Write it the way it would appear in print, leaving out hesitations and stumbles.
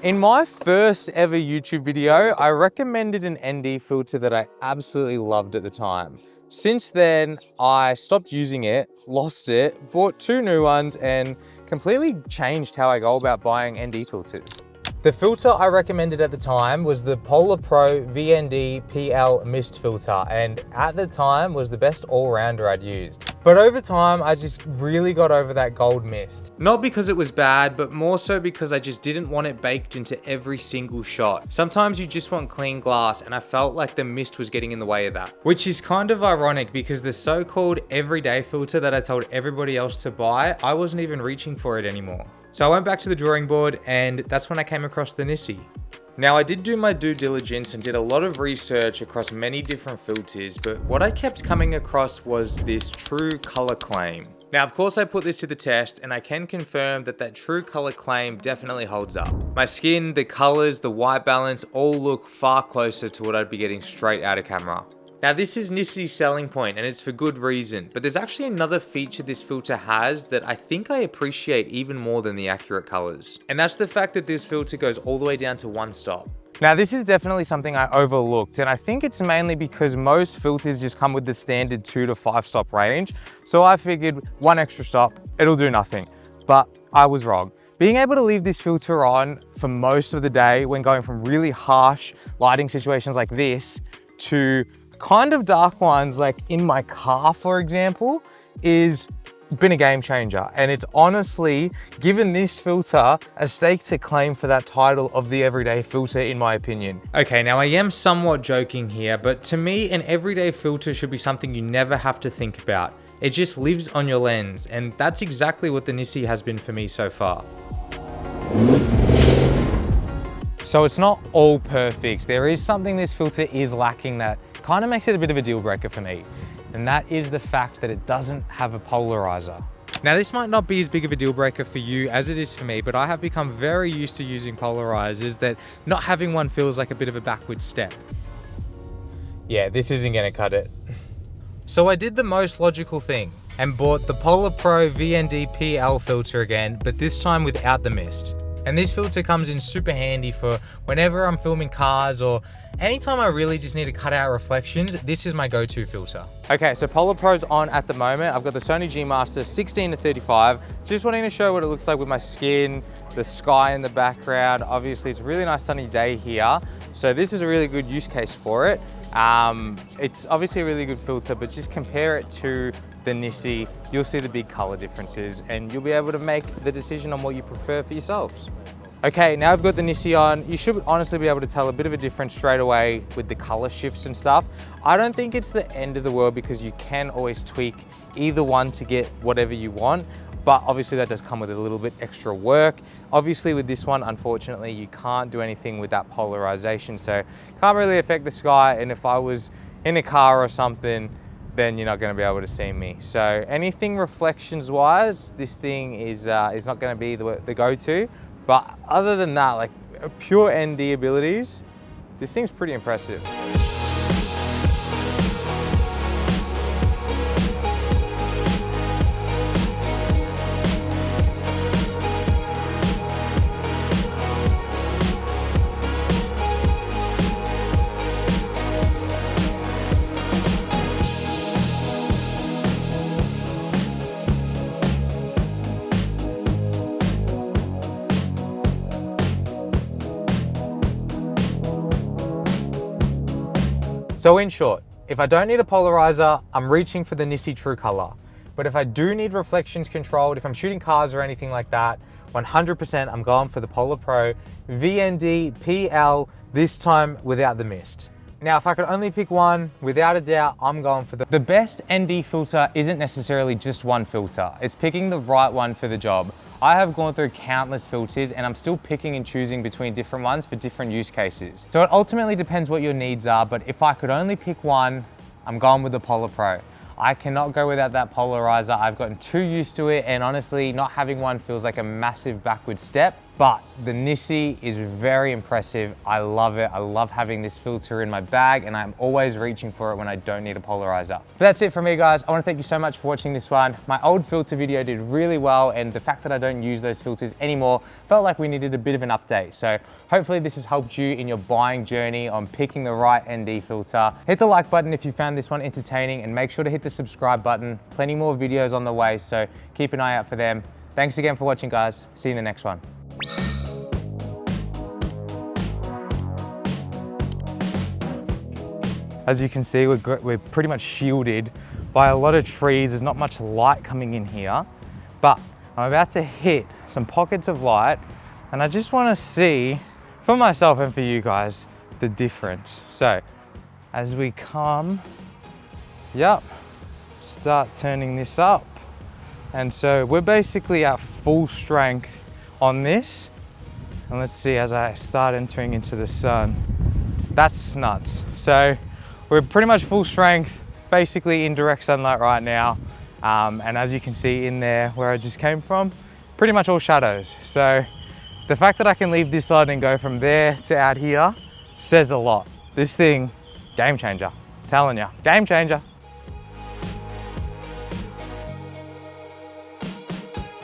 In my first ever YouTube video, I recommended an ND filter that I absolutely loved at the time. Since then, I stopped using it, lost it, bought 2 new ones, and completely changed how I go about buying ND filters. The filter I recommended at the time was the PolarPro VND PL mist filter, and at the time was the best all-rounder I'd used. But over time, I just really got over that gold mist. Not because it was bad, but more so because I just didn't want it baked into every single shot. Sometimes you just want clean glass, and I felt like the mist was getting in the way of that. Which is kind of ironic because the so-called everyday filter that I told everybody else to buy, I wasn't even reaching for it anymore. So I went back to the drawing board, and that's when I came across the NiSi. Now, I did do my due diligence and did a lot of research across many different filters, but what I kept coming across was this true color claim. Now, of course, I put this to the test, and I can confirm that that true color claim definitely holds up. My skin, the colors, the white balance all look far closer to what I'd be getting straight out of camera. Now, this is NiSi's selling point, and it's for good reason, but there's actually another feature this filter has that I think I appreciate even more than the accurate colors. And that's the fact that this filter goes all the way down to 1 stop. Now, this is definitely something I overlooked, and I think it's mainly because most filters just come with the standard 2 to 5 stop range. So I figured 1 extra stop, it'll do nothing, but I was wrong. Being able to leave this filter on for most of the day when going from really harsh lighting situations like this to kind of dark ones like in my car, for example, is been a game changer. And it's honestly given this filter a stake to claim for that title of the everyday filter, in my opinion. Okay, now I am somewhat joking here, but to me, an everyday filter should be something you never have to think about. It just lives on your lens, and that's exactly what the NiSi has been for me so far. So it's not all perfect. There is something this filter is lacking that kind of makes it a bit of a deal breaker for me. And that is the fact that it doesn't have a polarizer. Now, this might not be as big of a deal breaker for you as it is for me, but I have become very used to using polarizers that not having one feels like a bit of a backward step. Yeah, this isn't gonna cut it. So I did the most logical thing and bought the PolarPro VND PL filter again, but this time without the mist. And this filter comes in super handy for whenever I'm filming cars or anytime I really just need to cut out reflections. This is my go-to filter. Okay, so PolarPro's on at the moment. I've got the Sony G Master 16 to 35. So just wanting to show what it looks like with my skin, the sky in the background. Obviously, it's a really nice sunny day here. So this is a really good use case for it. It's obviously a really good filter, but just compare it to the NiSi, you'll see the big color differences and you'll be able to make the decision on what you prefer for yourselves. Okay, now I've got the NiSi on. You should honestly be able to tell a bit of a difference straight away with the color shifts and stuff. I don't think it's the end of the world because you can always tweak either one to get whatever you want, but obviously that does come with a little bit extra work. Obviously with this one, unfortunately, you can't do anything with that polarization, so can't really affect the sky, and if I was in a car or something, then you're not going to be able to see me. So anything reflections wise, this thing is not going to be the go-to. But other than that, like pure ND abilities, this thing's pretty impressive. So in short, if I don't need a polarizer, I'm reaching for the NiSi True Color. But if I do need reflections controlled, if I'm shooting cars or anything like that, 100% I'm going for the PolarPro VND PL, this time without the mist. Now, if I could only pick one, without a doubt, I'm going for the best ND filter isn't necessarily just one filter. It's picking the right one for the job. I have gone through countless filters and I'm still picking and choosing between different ones for different use cases. So it ultimately depends what your needs are, but if I could only pick one, I'm going with the PolarPro. I cannot go without that polarizer. I've gotten too used to it, and honestly, not having one feels like a massive backward step. but the NiSi is very impressive. I love it. I love having this filter in my bag, and I'm always reaching for it when I don't need a polarizer. But that's it from me, guys. I want to thank you so much for watching this one. My old filter video did really well, and the fact that I don't use those filters anymore felt like we needed a bit of an update. So hopefully this has helped you in your buying journey on picking the right ND filter. Hit the like button if you found this one entertaining, and make sure to hit the subscribe button. Plenty more videos on the way, so keep an eye out for them. Thanks again for watching, guys. See you in the next one. As you can see, we're pretty much shielded by a lot of trees. There's not much light coming in here, but I'm about to hit some pockets of light, and I just want to see for myself and for you guys the difference. So as we come, start turning this up, and so we're basically at full strength on this. And let's see, as I start entering into the sun, that's nuts. So we're pretty much full strength, basically in direct sunlight right now. And as you can see in there where I just came from, pretty much all shadows. So the fact that I can leave this light and go from there to out here says a lot. This thing, game changer, telling you, game changer.